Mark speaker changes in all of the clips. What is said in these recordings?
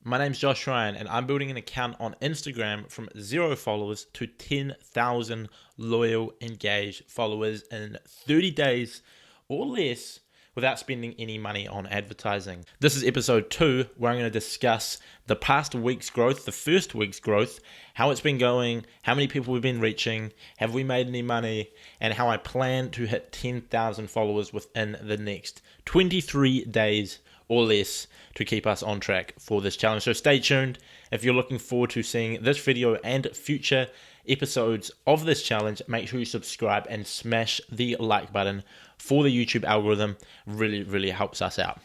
Speaker 1: My name's Josh Ryan, and I'm building an account on Instagram from 0 followers to 10,000 loyal, engaged followers in 30 days or less without spending any money on advertising. This is episode 2, where I'm going to discuss the past week's growth, the first week's growth, how it's been going, how many people we've been reaching, have we made any money, and how I plan to hit 10,000 followers within the next 23 days or less to keep us on track for this challenge. So stay tuned if you're looking forward to seeing this video and future episodes of this challenge. Make sure you subscribe and smash the like button for the YouTube algorithm. Really helps us out.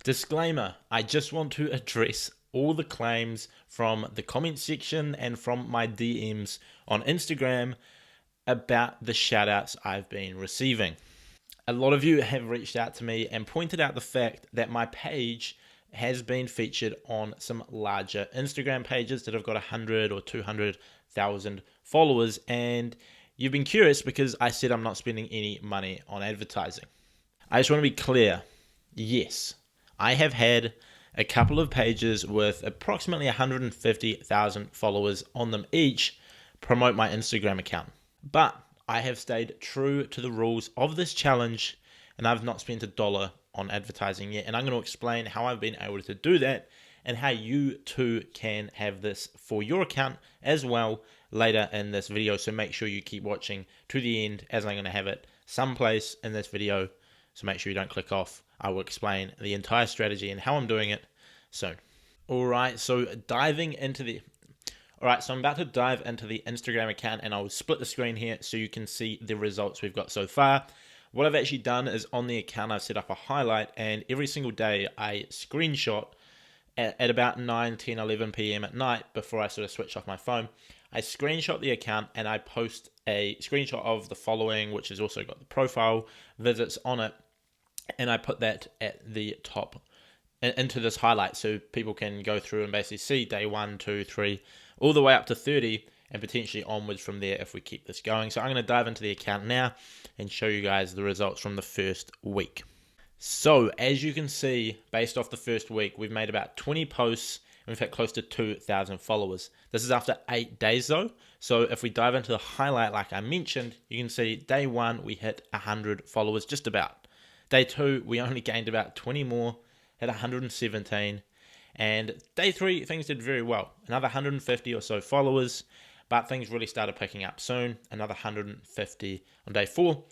Speaker 1: Disclaimer, I just want to address all the claims from the comment section and from my DMs on Instagram about the shoutouts I've been receiving. A lot of you have reached out to me and pointed out the fact that my page has been featured on some larger Instagram pages that have got 100 or 200,000 followers, and you've been curious because I said I'm not spending any money on advertising. I just want to be clear. Yes, I have had a couple of pages with approximately 150,000 followers on them each promote my Instagram account, but I have stayed true to the rules of this challenge, and I've not spent $1 on advertising yet. And I'm going to explain how I've been able to do that and how you too can have this for your account as well later in this video. So make sure you keep watching to the end, as I'm going to have it someplace in this video. So make sure you don't click off. I will explain the entire strategy and how I'm doing it soon. Alright, so I'm about to dive into the Instagram account, and I'll split the screen here so you can see the results we've got so far. What I've actually done is on the account I've set up a highlight, and every single day I screenshot at about 9, 10, 11 p.m. at night before I sort of switch off my phone. I screenshot the account and I post a screenshot of the following, which has also got the profile visits on it, and I put that at the top into this highlight so people can go through and basically see day 1, 2, 3, all the way up to 30 and potentially onwards from there if we keep this going. So I'm going to dive into the account now and show you guys the results from the first week. So as you can see, based off the first week, we've made about 20 posts and we've hit close to 2,000 followers. This is after 8 days though. So if we dive into the highlight like I mentioned, you can see day 1 we hit 100 followers just about. Day 2 we only gained about 20 more, hit 117. And day 3, things did very well. Another 150 or so followers, but things really started picking up soon. Another 150 on day 4.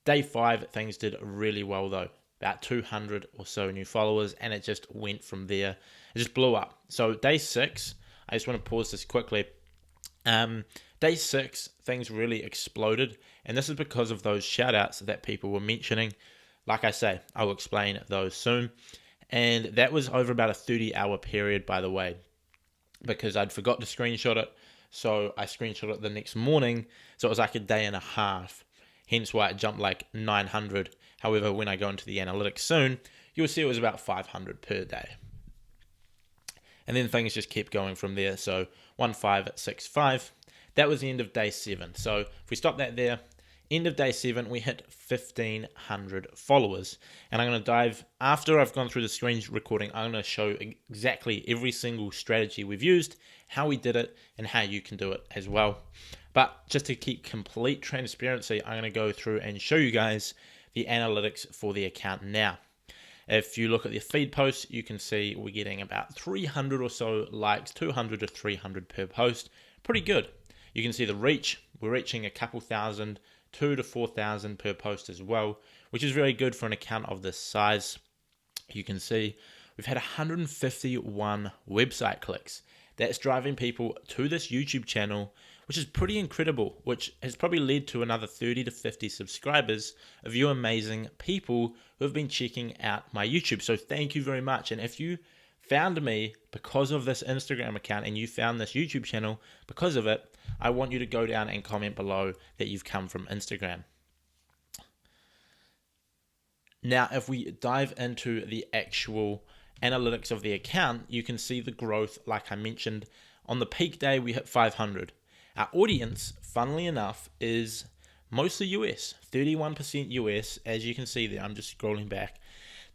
Speaker 1: Day 5, things did really well though. About 200 or so new followers, and it just went from there. It just blew up. So day 6, I just want to pause this quickly. Day 6, things really exploded, and this is because of those shoutouts that people were mentioning. Like I say, I will explain those soon. And that was over about a 30-hour period, by the way, because I'd forgot to screenshot it. So I screenshot it the next morning. So it was like a day and a half. Hence why it jumped like 900. However, when I go into the analytics soon, you'll see it was about 500 per day. And then things just kept going from there. So 1565. That was the end of day 7. So if we stop that there, end of day 7, we hit 1,500 followers. And I'm going to dive, after I've gone through the screen recording, I'm going to show exactly every single strategy we've used, how we did it, and how you can do it as well. But just to keep complete transparency, I'm going to go through and show you guys the analytics for the account now. If you look at the feed posts, you can see we're getting about 300 or so likes, 200 to 300 per post. Pretty good. You can see the reach. We're reaching a couple thousand, 2,000 to 4,000 per post as well, which is very good for an account of this size. You can see we've had 151 website clicks. That's driving people to this YouTube channel, which is pretty incredible, which has probably led to another 30 to 50 subscribers of you amazing people who have been checking out my YouTube. So thank you very much. And if you found me because of this Instagram account and you found this YouTube channel because of it, I want you to go down and comment below that you've come from Instagram. Now, if we dive into the actual analytics of the account, you can see the growth. Like I mentioned, on the peak day, we hit 500. Our audience, funnily enough, is mostly US, 31% US, as you can see there. I'm just scrolling back.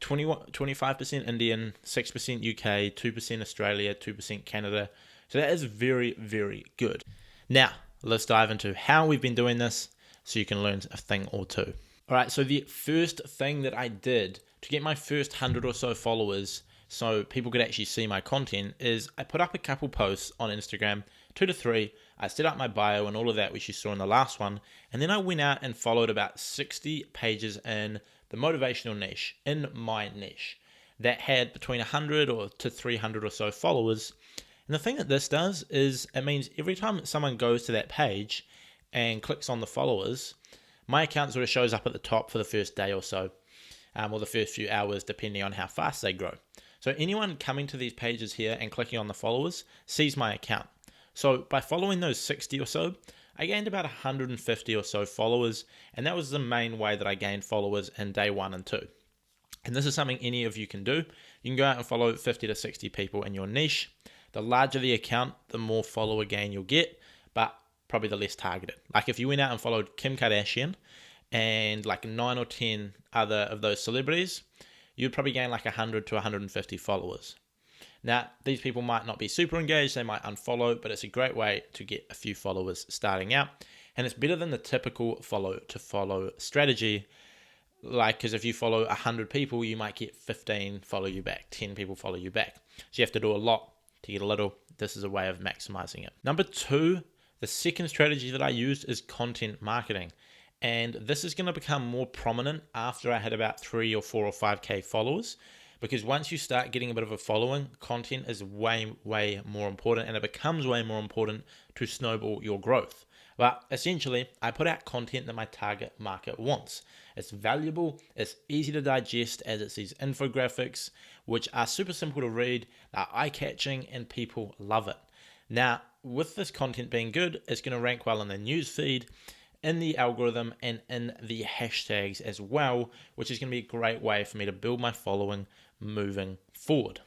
Speaker 1: 25% Indian, 6% UK, 2% Australia, 2% Canada. So that is very, very good. Now, let's dive into how we've been doing this so you can learn a thing or two. All right, so the first thing that I did to get my first 100 or so followers so people could actually see my content is I put up a couple posts on Instagram, 2 to 3. I set up my bio and all of that, which you saw in the last one. And then I went out and followed about 60 pages in the motivational niche, in my niche, that had between 100 or to 300 or so followers. And the thing that this does is it means every time someone goes to that page and clicks on the followers, my account sort of shows up at the top for the first day or so, or the first few hours, depending on how fast they grow. So anyone coming to these pages here and clicking on the followers sees my account. So by following those 60 or so, I gained about 150 or so followers, and that was the main way that I gained followers in day 1 and 2. And this is something any of you can do. You can go out and follow 50 to 60 people in your niche. The larger the account, the more follower gain you'll get, but probably the less targeted. Like if you went out and followed Kim Kardashian and like 9 or 10 other of those celebrities, you'd probably gain like 100 to 150 followers. Now, these people might not be super engaged, they might unfollow, but it's a great way to get a few followers starting out. And it's better than the typical follow to follow strategy. Like, because if you follow 100 people, you might get 15 follow you back, 10 people follow you back. So you have to do a lot to get a little. This is a way of maximizing it. Number 2, the second strategy that I used is content marketing. And this is going to become more prominent after I had about 3 or 4 or 5K followers. Because once you start getting a bit of a following, content is way, way more important, and it becomes way more important to snowball your growth. But essentially, I put out content that my target market wants. It's valuable, it's easy to digest as it's these infographics, which are super simple to read, are eye-catching, and people love it. Now, with this content being good, it's going to rank well in the newsfeed, in the algorithm, and in the hashtags as well, which is going to be a great way for me to build my following moving forward.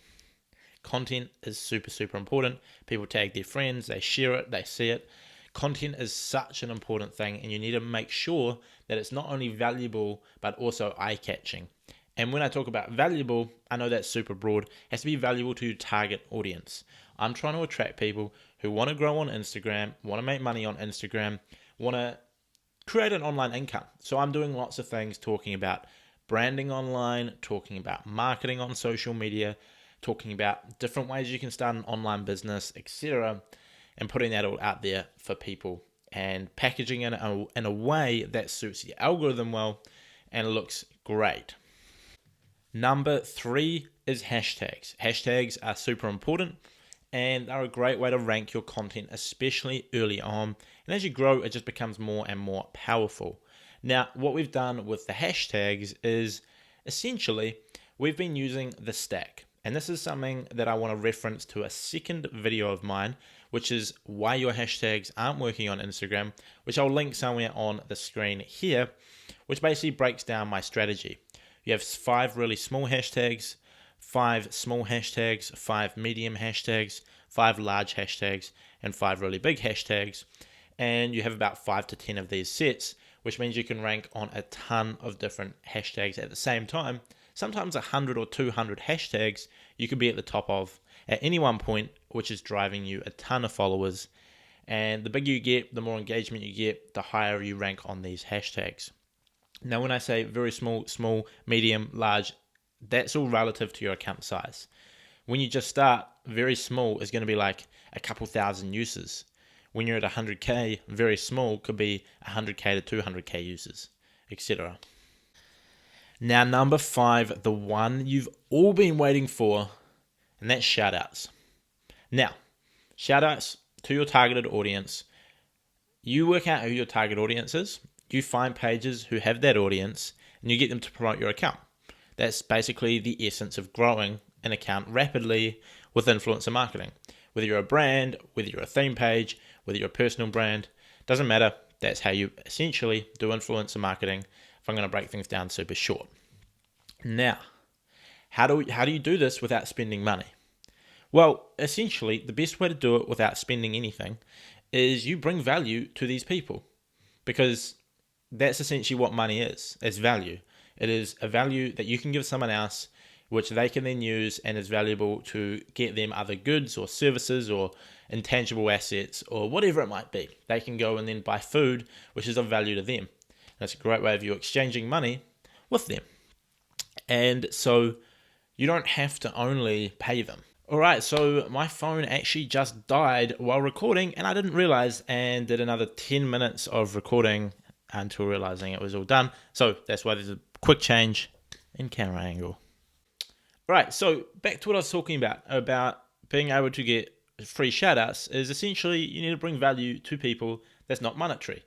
Speaker 1: Content is super, super important. People tag their friends, they share it, they see it. Content is such an important thing, and you need to make sure that it's not only valuable, but also eye-catching. And when I talk about valuable, I know that's super broad. It has to be valuable to your target audience. I'm trying to attract people who want to grow on Instagram, want to make money on Instagram, want to create an online income. So I'm doing lots of things talking about branding online, talking about marketing on social media, talking about different ways you can start an online business, etc., and putting that all out there for people and packaging it in a way that suits the algorithm well and looks great. Number 3 is hashtags. Hashtags are super important and are a great way to rank your content, especially early on. And as you grow, it just becomes more and more powerful. Now, what we've done with the hashtags is essentially we've been using the stack. And this is something that I want to reference to a second video of mine, which is why your hashtags aren't working on Instagram, which I'll link somewhere on the screen here, which basically breaks down my strategy. You have 5 really small hashtags, 5 small hashtags, 5 medium hashtags, 5 large hashtags, and 5 really big hashtags. And you have about 5 to 10 of these sets, which means you can rank on a ton of different hashtags at the same time. Sometimes 100 or 200 hashtags you could be at the top of at any one point, which is driving you a ton of followers. And the bigger you get, the more engagement you get, the higher you rank on these hashtags. Now, when I say very small, medium, large, that's all relative to your account size. When you just start, very small is going to be like a couple thousand users. When you're at 100K, very small could be 100K to 200K users, etc. Now, number 5, the one you've all been waiting for, and that's shoutouts. Now, shoutouts to your targeted audience. You work out who your target audience is. You find pages who have that audience, and you get them to promote your account. That's basically the essence of growing an account rapidly with influencer marketing. Whether you're a brand, whether you're a theme page, whether you're a personal brand, doesn't matter. That's how you essentially do influencer marketing, if I'm going to break things down super short. Now, how do you do this without spending money? Well, essentially, the best way to do it without spending anything is you bring value to these people, because that's essentially what money is. It's value. It is a value that you can give someone else, which they can then use and is valuable to get them other goods or services or intangible assets or whatever it might be. They can go and then buy food, which is of value to them. That's a great way of you exchanging money with them. And so you don't have to only pay them. All right, so my phone actually just died while recording, and I didn't realize, and did another 10 minutes of recording until realizing it was all done. So that's why there's a quick change in camera angle. All right, so back to what I was talking about being able to get free shoutouts is essentially you need to bring value to people that's not monetary.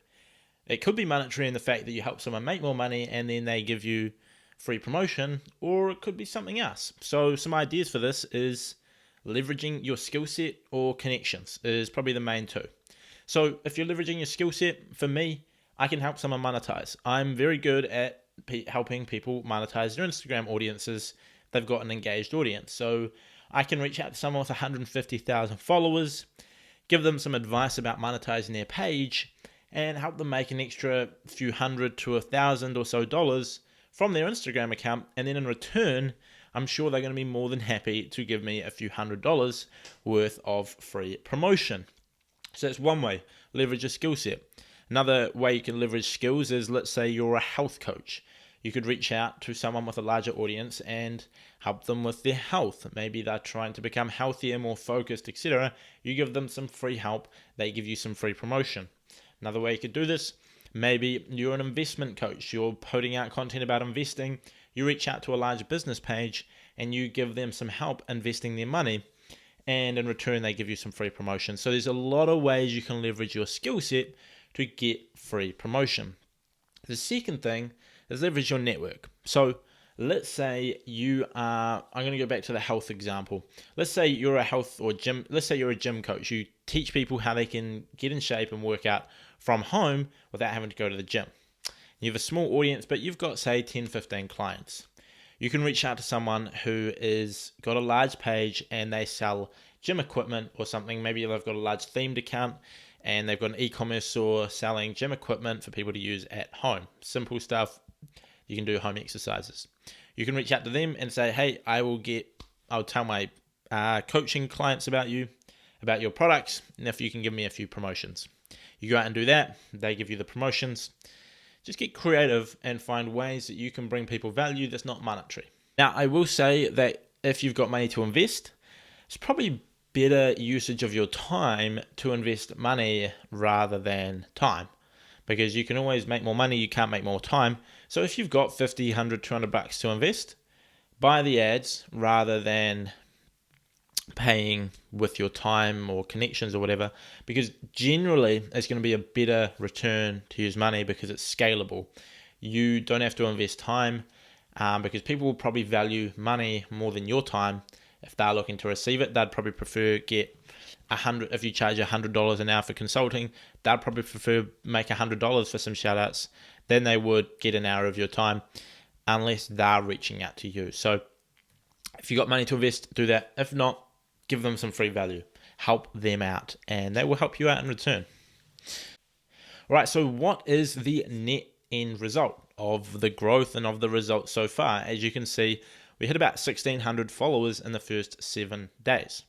Speaker 1: It could be monetary in the fact that you help someone make more money and then they give you free promotion, or it could be something else. So some ideas for this is leveraging your skill set or connections is probably the main two. So if you're leveraging your skill set, for me, I can help someone monetize. I'm very good at helping people monetize their Instagram audiences. They've got an engaged audience. So I can reach out to someone with 150,000 followers, give them some advice about monetizing their page, and help them make an extra few hundred to $1,000 or so dollars from their Instagram account. And then in return, I'm sure they're going to be more than happy to give me a few $100s worth of free promotion. So that's one way, leverage a skill set. Another way you can leverage skills is, let's say you're a health coach. You could reach out to someone with a larger audience and help them with their health. Maybe they're trying to become healthier, more focused, etc. You give them some free help, they give you some free promotion. Another way you could do this, maybe you're an investment coach, you're putting out content about investing, you reach out to a large business page and you give them some help investing their money, and in return they give you some free promotion. So there's a lot of ways you can leverage your skill set to get free promotion. The second thing is leverage your network. So let's say I'm going to go back to the health example. Let's say you're let's say you're a gym coach. You teach people how they can get in shape and work out from home without having to go to the gym. You have a small audience, but you've got, say, 10, 15 clients. You can reach out to someone who is got a large page and they sell gym equipment or something. Maybe they've got a large themed account and they've got an e-commerce store selling gym equipment for people to use at home. Simple stuff. You can do home exercises. You can reach out to them and say, hey, I'll tell my coaching clients about you, about your products, and if you can give me a few promotions. You go out and do that. They give you the promotions. Just get creative and find ways that you can bring people value that's not monetary. Now, I will say that if you've got money to invest, it's probably better usage of your time to invest money rather than time, because you can always make more money, you can't make more time. So if you've got 50, 100, 200 bucks to invest, buy the ads rather than paying with your time or connections or whatever, because generally it's going to be a better return to use money because it's scalable. You don't have to invest time because people will probably value money more than your time. If they're looking to receive it, they'd probably prefer get if you charge $100 an hour for consulting, they'd probably prefer make $100 for some shout outs than they would get an hour of your time, unless they're reaching out to you. So if you got money to invest, do that. If not, give them some free value, help them out, and they will help you out in return. All right, so what is the net end result of the growth and of the results so far? As you can see, we hit about 1,600 followers in the first 7 days.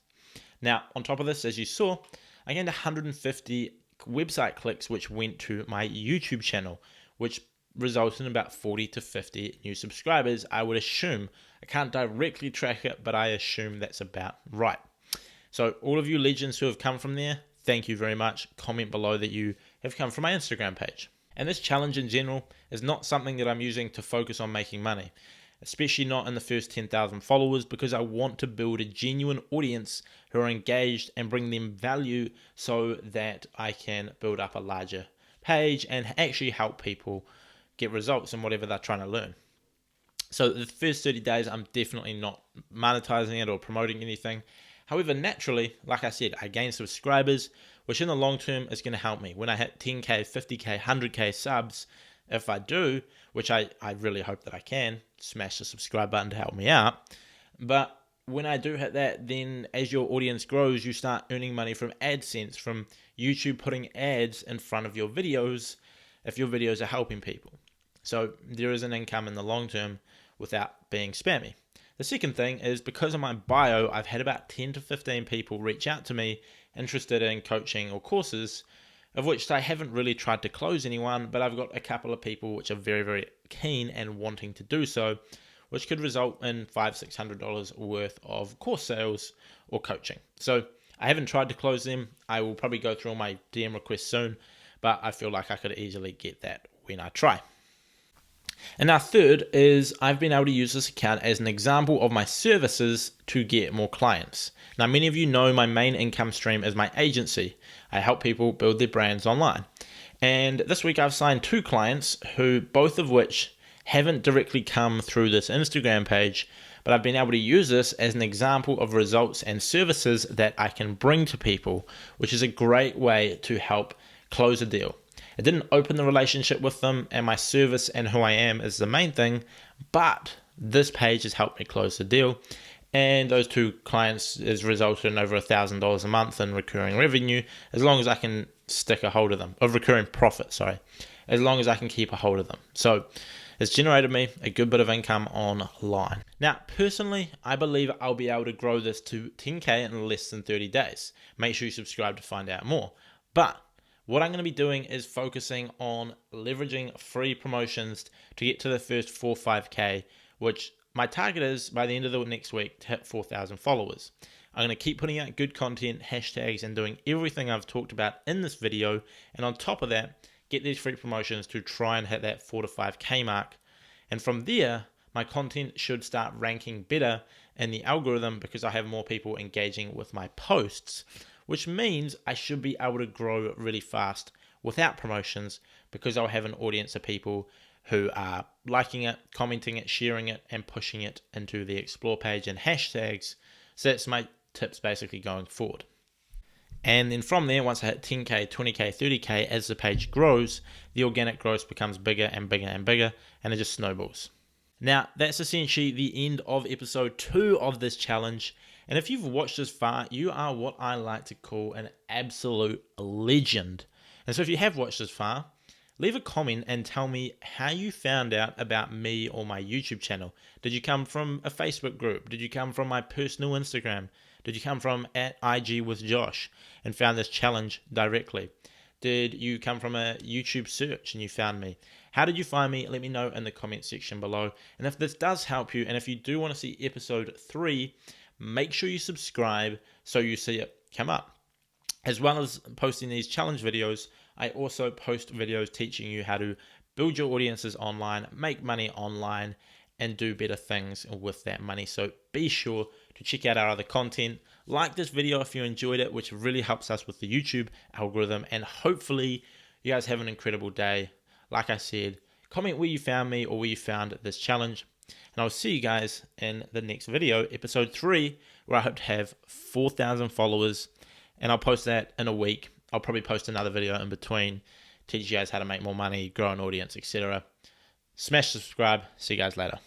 Speaker 1: Now, on top of this, as you saw, I gained 150 website clicks, which went to my YouTube channel, which resulted in about 40 to 50 new subscribers, I would assume. I can't directly track it, but I assume that's about right. So all of you legends who have come from there, thank you very much. Comment below that you have come from my Instagram page. And this challenge in general is not something that I'm using to focus on making money, especially not in the first 10,000 followers, because I want to build a genuine audience who are engaged and bring them value so that I can build up a larger page and actually help people get results in whatever they're trying to learn. So the first 30 days, I'm definitely not monetizing it or promoting anything. However, naturally, like I said, I gain subscribers, which in the long term is going to help me. When I hit 10K, 50K, 100K subs, if I do, which I really hope that I can, smash the subscribe button to help me out. But when I do hit that, then as your audience grows, you start earning money from AdSense, from YouTube putting ads in front of your videos if your videos are helping people. So there is an income in the long term without being spammy. The second thing is because of my bio, I've had about 10 to 15 people reach out to me interested in coaching or courses, of which I haven't really tried to close anyone, but I've got a couple of people which are very, very keen and wanting to do so, which could result in $500-600 worth of course sales or coaching. So I haven't tried to close them. I will probably go through all my DM requests soon, but I feel like I could easily get that when I try. And now third is I've been able to use this account as an example of my services to get more clients. Now, many of you know my main income stream is my agency. I help people build their brands online. And this week I've signed 2 clients who both of which haven't directly come through this Instagram page, but I've been able to use this as an example of results and services that I can bring to people, which is a great way to help close a deal. It didn't open the relationship with them, and my service and who I am is the main thing, but this page has helped me close the deal, and those 2 clients has resulted in over $1,000 a month in recurring revenue, as long as I can stick a hold of them, of recurring profit, as long as I can keep a hold of them. So it's generated me a good bit of income online. Now, personally, I believe I'll be able to grow this to 10K in less than 30 days. Make sure you subscribe to find out more. But what I'm going to be doing is focusing on leveraging free promotions to get to the first 4 or 5K, which my target is by the end of the next week to hit 4,000 followers. I'm going to keep putting out good content, hashtags, and doing everything I've talked about in this video. And on top of that, get these free promotions to try and hit that 4 to 5K mark. And from there, my content should start ranking better in the algorithm because I have more people engaging with my posts, which means I should be able to grow really fast without promotions because I'll have an audience of people who are liking it, commenting it, sharing it, and pushing it into the explore page and hashtags. So that's my tips basically going forward. And then from there, once I hit 10K, 20K, 30K, as the page grows, the organic growth becomes bigger and bigger and bigger, and it just snowballs. Now, that's essentially the end of episode 2 of this challenge. And if you've watched this far, you are what I like to call an absolute legend. And so if you have watched this far, leave a comment and tell me how you found out about me or my YouTube channel. Did you come from a Facebook group? Did you come from my personal Instagram? Did you come from @IG with Josh and found this challenge directly? Did you come from a YouTube search and you found me? How did you find me? Let me know in the comment section below. And if this does help you, and if you do want to see episode 3, make sure you subscribe so you see it come up. As well as posting these challenge videos, I also post videos teaching you how to build your audiences online, make money online, and do better things with that money. So be sure to check out our other content. Like this video if you enjoyed it, which really helps us with the YouTube algorithm. And hopefully you guys have an incredible day. Like I said, comment where you found me or where you found this challenge. And I'll see you guys in the next video, episode 3, where I hope to have 4,000 followers. And I'll post that in a week. I'll probably post another video in between, teach you guys how to make more money, grow an audience, etc. Smash subscribe. See you guys later.